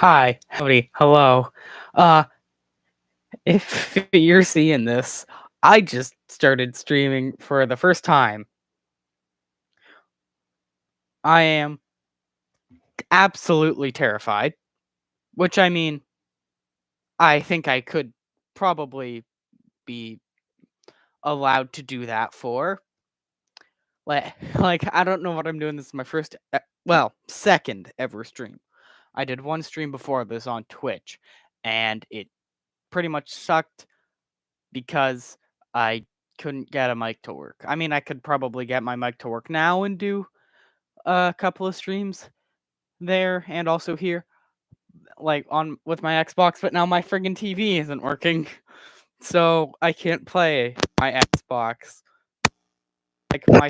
Hi, howdy, hello. Uh, if you're seeing this, I just started streaming for the first time. I am absolutely terrified, which I mean, I think I could probably be allowed to do that for. Like I don't know what I'm doing. This is my first, second ever stream. I did one stream before this on Twitch, and it pretty much sucked because I couldn't get a mic to work. I mean, I could probably get my mic to work now and do a couple of streams there and also here, like on with my Xbox, but now my friggin' TV isn't working, so I can't play my Xbox. Like my,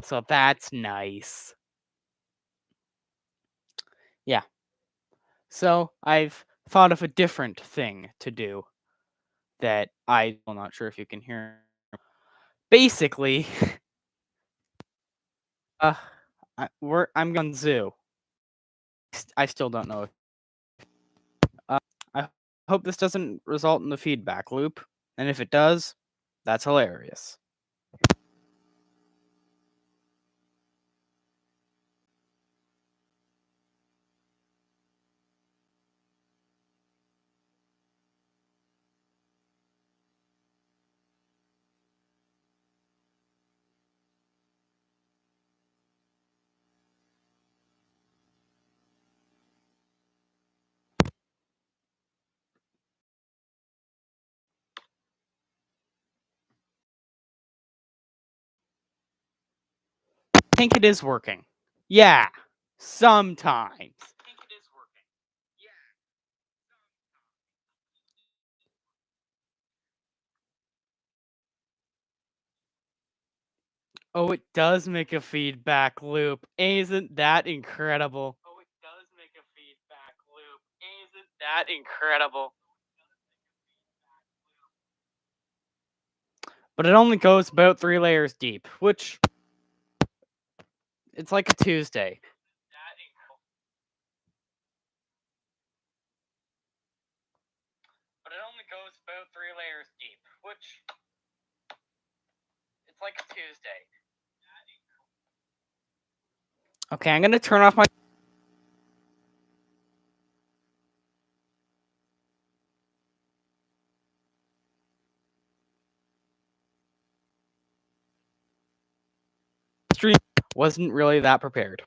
so that's nice. Yeah. So I've thought of a different thing to do that I'm not sure if you can hear. Basically, uh, I'm going zoo. I still don't know. I hope this doesn't result in the feedback loop, and if it does, that's hilarious. I think it is working. Yeah, sometimes. Oh, it does make a feedback loop. Isn't that incredible? Oh, it does make a feedback loop. Isn't that incredible? But it only goes about 3 layers deep, which it's like a Tuesday. But it only goes about 3 layers deep, which it's like a Tuesday. Okay, I'm gonna turn off my. Stream wasn't really that prepared.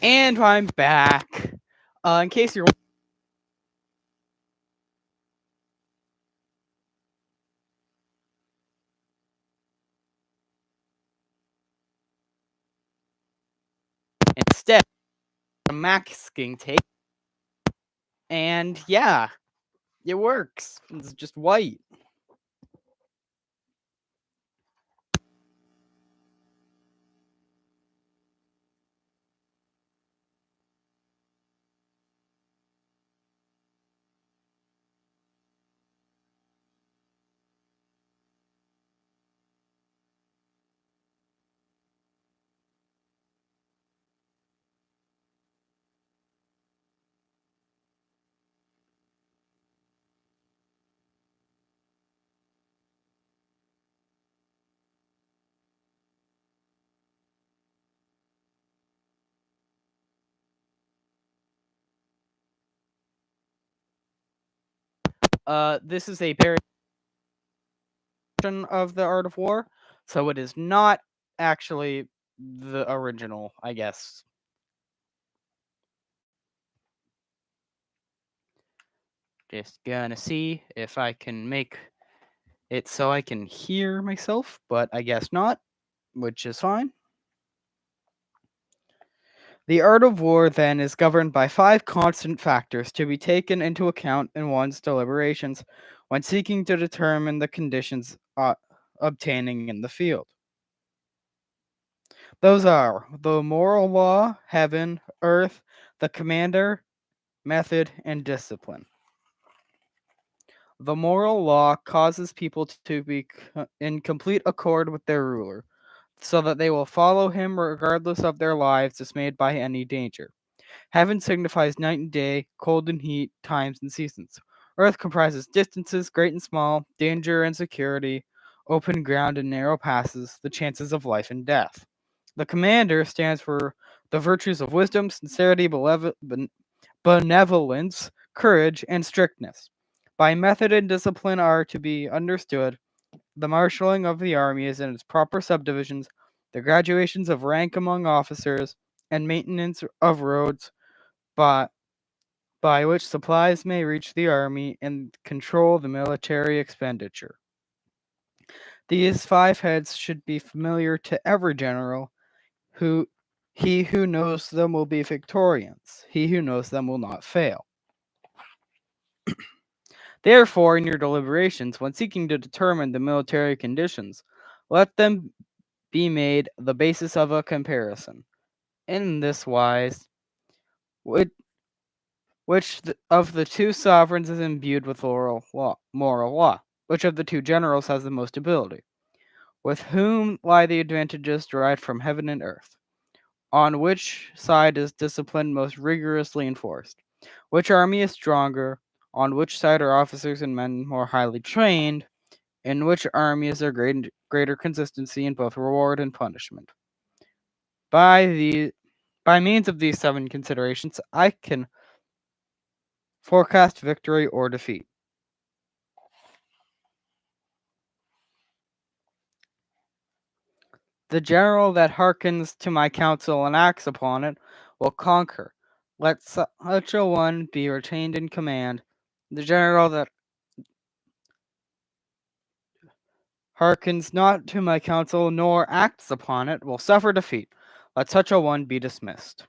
And I'm back. In case you're instead a masking tape, and yeah, it works. It's just white. This is a variation of the Art of War, so it is not actually the original, I guess. Just gonna see if I can make it so I can hear myself, but I guess not, which is fine. The art of war, then, is governed by 5 constant factors to be taken into account in one's deliberations when seeking to determine the conditions obtaining in the field. Those are the moral law, heaven, earth, the commander, method, and discipline. The moral law causes people to be in complete accord with their ruler, so that they will follow him regardless of their lives dismayed by any danger. Heaven signifies night and day, cold and heat, times and seasons. Earth comprises distances, great and small, danger and security, open ground and narrow passes, the chances of life and death. The commander stands for the virtues of wisdom, sincerity, benevolence, courage, and strictness. By method and discipline are to be understood the marshaling of the army is in its proper subdivisions, the graduations of rank among officers, and maintenance of roads by, by which supplies may reach the army and control the military expenditure. These five heads should be familiar to every general. Who he who knows them will be victorious. He who knows them will not fail. Therefore, in your deliberations, when seeking to determine the military conditions, let them be made the basis of a comparison. In this wise, which, of the two sovereigns is imbued with moral law? Which of the two generals has the most ability? With whom lie the advantages derived from heaven and earth? On which side is discipline most rigorously enforced? Which army is stronger? On which side are officers and men more highly trained? In which army is there greater consistency in both reward and punishment? By the by means of these seven considerations, I can forecast victory or defeat. The general that hearkens to my counsel and acts upon it will conquer. Let such a one be retained in command. The general that hearkens not to my counsel nor acts upon it will suffer defeat. Let such a one be dismissed.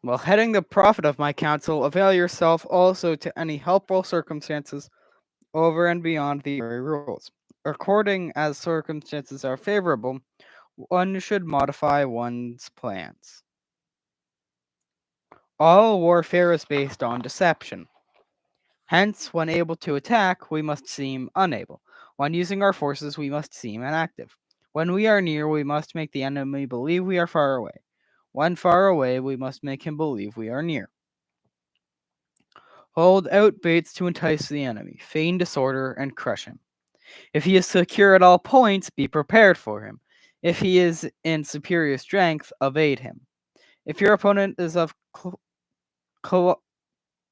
While heading the profit of my counsel, avail yourself also to any helpful circumstances over and beyond the rules. According as circumstances are favorable, one should modify one's plans. All warfare is based on deception. Hence, when able to attack, we must seem unable. When using our forces, we must seem inactive. When we are near, we must make the enemy believe we are far away. When far away, we must make him believe we are near. Hold out baits to entice the enemy, feign disorder, and crush him. If he is secure at all points, be prepared for him. If he is in superior strength, evade him. If your opponent is of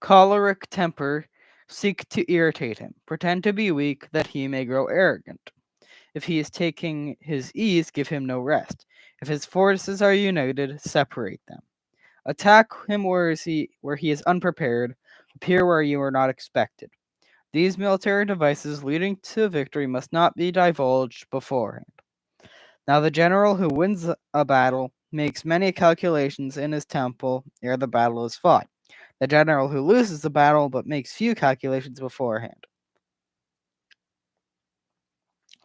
choleric temper, seek to irritate him. Pretend to be weak, that he may grow arrogant. If he is taking his ease, give him no rest. If his forces are united, separate them. Attack him where he is unprepared, appear where you are not expected. These military devices leading to victory must not be divulged beforehand. Now the general who wins a battle makes many calculations in his temple ere the battle is fought. The general who loses the battle but makes few calculations beforehand.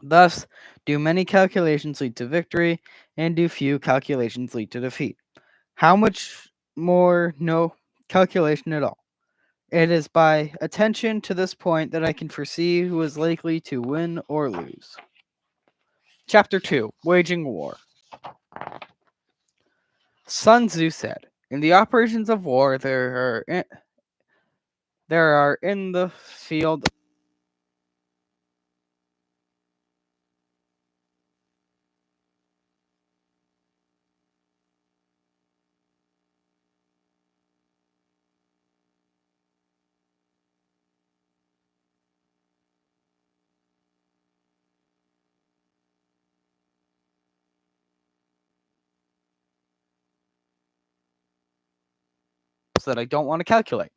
Thus, do many calculations lead to victory, and do few calculations lead to defeat. How much more no calculation at all? It is by attention to this point that I can foresee who is likely to win or lose. Chapter 2 Waging War. Sun Tzu said, in the operations of war, there are in the field that I don't want to calculate.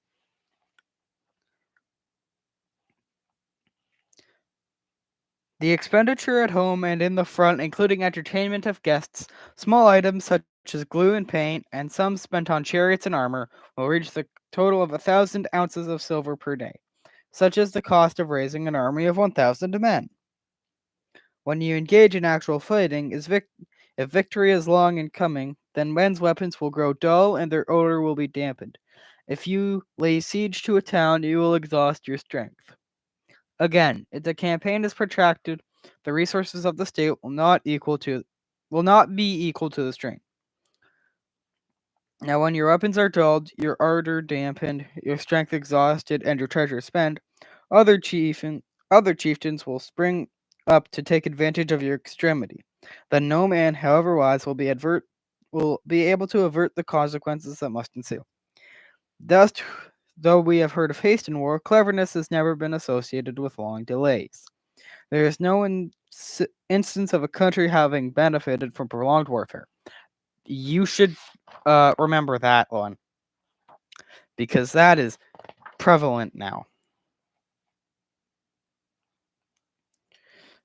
The expenditure at home and in the front, including entertainment of guests, small items such as glue and paint, and sums spent on chariots and armor, will reach the total of 1,000 ounces of silver per day. Such is the cost of raising an army of 1,000 men. When you engage in actual fighting, if victory is long in coming, then men's weapons will grow dull and their odor will be dampened. If you lay siege to a town, you will exhaust your strength. Again, if the campaign is protracted, the resources of the state will not be equal to the strain. Now, when your weapons are dulled, your ardor dampened, your strength exhausted, and your treasure spent, other chieftain, other chieftains will spring up to take advantage of your extremity. Then no man, however wise, will be able to avert the consequences that must ensue. Thus, though we have heard of haste in war, cleverness has never been associated with long delays. There is no instance of a country having benefited from prolonged warfare. You should remember that one because that is prevalent now.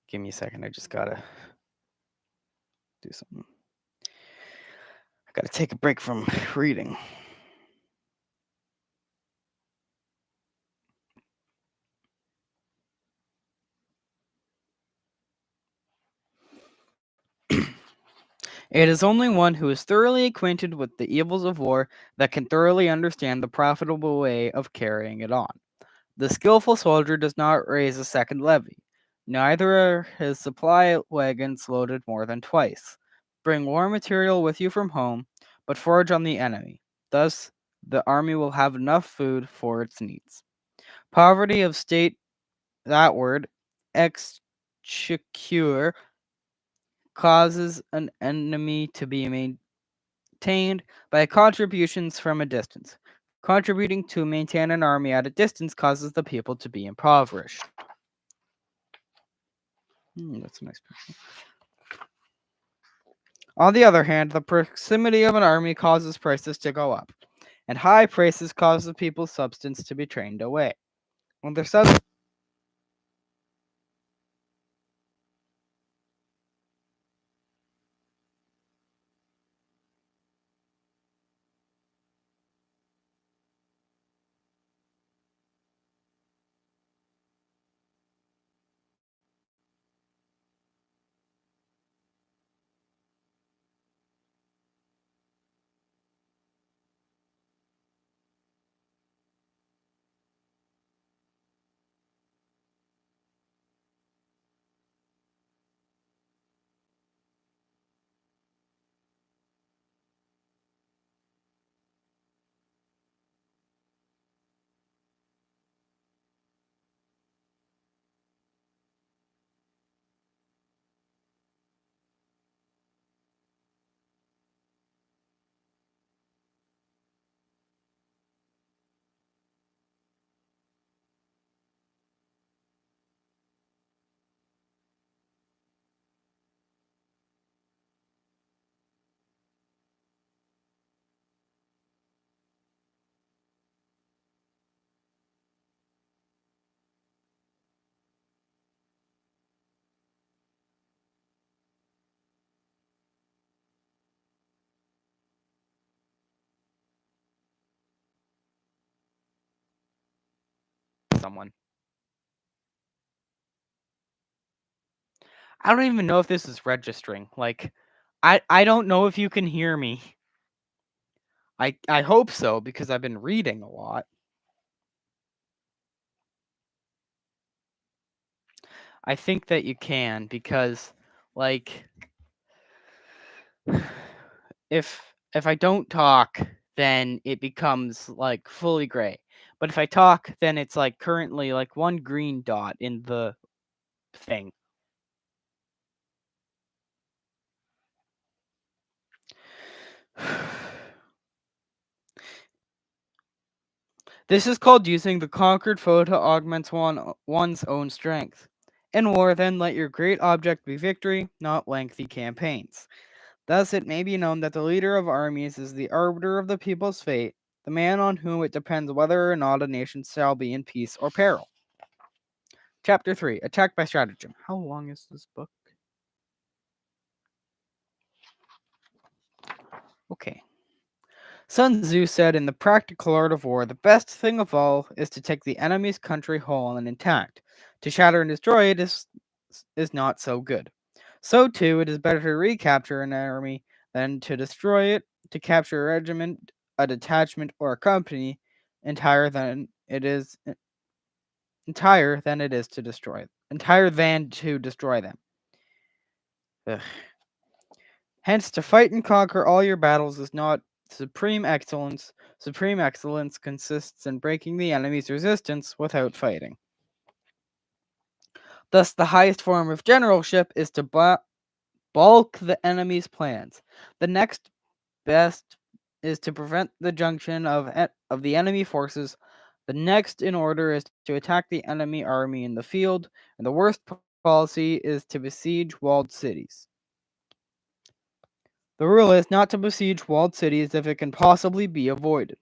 Give me a second. I just gotta do something. I gotta take a break from reading. It is only one who is thoroughly acquainted with the evils of war that can thoroughly understand the profitable way of carrying it on. The skillful soldier does not raise a second levy, neither are his supply wagons loaded more than twice. Bring war material with you from home, but forage on the enemy. Thus, the army will have enough food for its needs. Poverty of state, that word, exchequer, causes an enemy to be maintained by contributions from a distance. Contributing to maintain an army at a distance causes the people to be impoverished. That's a nice picture. On the other hand, the proximity of an army causes prices to go up, and high prices cause the people's substance to be trained away. When their substance someone. I don't even know if this is registering. Like I don't know if you can hear me. I hope so because I've been reading a lot. I think that you can because like if I don't talk, then it becomes like fully gray. But if I talk, then it's like currently like one green dot in the thing. This is called using the conquered foe to augment one's own strength. In war, then, let your great object be victory, not lengthy campaigns. Thus, it may be known that the leader of armies is the arbiter of the people's fate, the man on whom it depends whether or not a nation shall be in peace or peril. Chapter 3 Attack by Stratagem. How long is this book? Okay. Sun Tzu said in The Practical Art of War, the best thing of all is to take the enemy's country whole and intact. To shatter and destroy it is is not so good. So too, it is better to recapture an army than to destroy it. To capture a regiment, a detachment, or a company entire than it is entire than it is to destroy entire than to destroy them. Ugh. Hence, to fight and conquer all your battles is not supreme excellence. Supreme excellence consists in breaking the enemy's resistance without fighting. Thus, the highest form of generalship is to bulk the enemy's plans. The next best is to prevent the junction of the enemy forces. The next in order is to attack the enemy army in the field, and the worst policy is to besiege walled cities. The rule is not to besiege walled cities if it can possibly be avoided.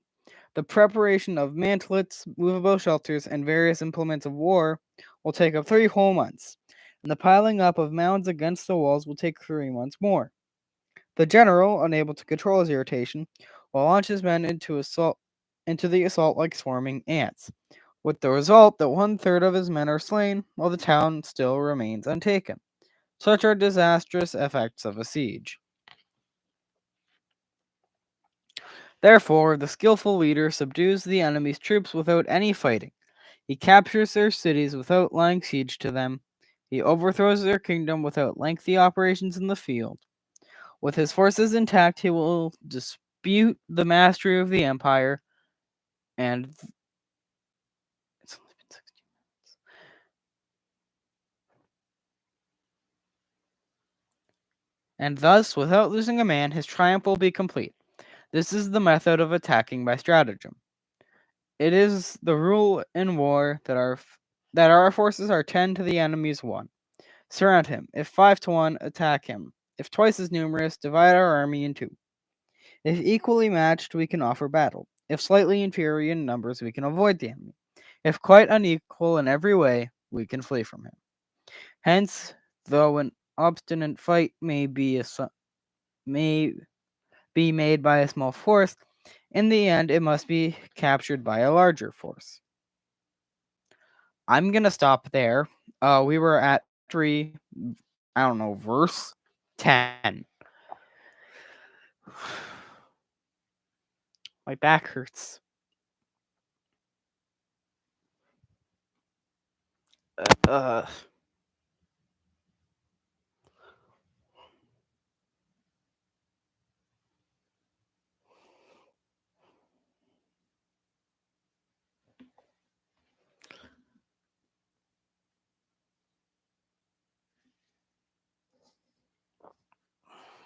The preparation of mantlets, movable shelters, and various implements of war will take up 3 whole months, and the piling up of mounds against the walls will take 3 months more. The general, unable to control his irritation, will launch his men into the assault like swarming ants, with the result that 1/3 of his men are slain, while the town still remains untaken. Such are disastrous effects of a siege. Therefore, the skillful leader subdues the enemy's troops without any fighting. He captures their cities without laying siege to them. He overthrows their kingdom without lengthy operations in the field. With his forces intact, he will dispute the mastery of the empire, and it's only been 16 minutes. And thus, without losing a man, his triumph will be complete. This is the method of attacking by stratagem. It is the rule in war that our forces are 10 to the enemy's 1. Surround him. If 5 to 1, attack him. If twice as numerous, divide our army in 2. If equally matched, we can offer battle. If slightly inferior in numbers, we can avoid the enemy. If quite unequal in every way, we can flee from him. Hence, though an obstinate fight may be made by a small force, in the end it must be captured by a larger force. I'm gonna stop there. We were at I don't know, verse 10. My back hurts. Uh,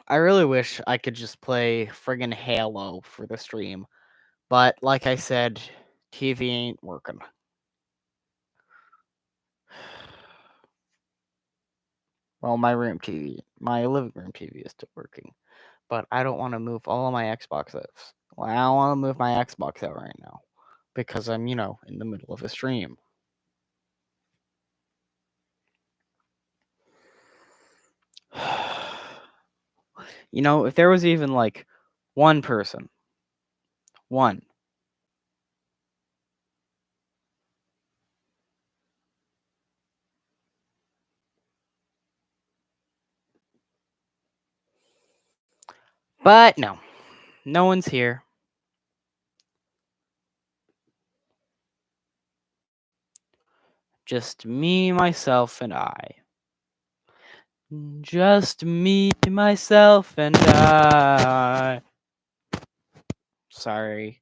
I really wish I could just play friggin' Halo for the stream, but like I said, TV ain't working. Well, my living room TV is still working, but I don't want to move all of my Xboxes. Well, I don't want to move my Xbox out right now because I'm, in the middle of a stream. If there was even like one person, one. But no, no one's here. Just me, myself, and I. Just me, myself, and I. Sorry.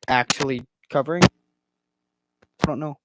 actually covering. I don't know.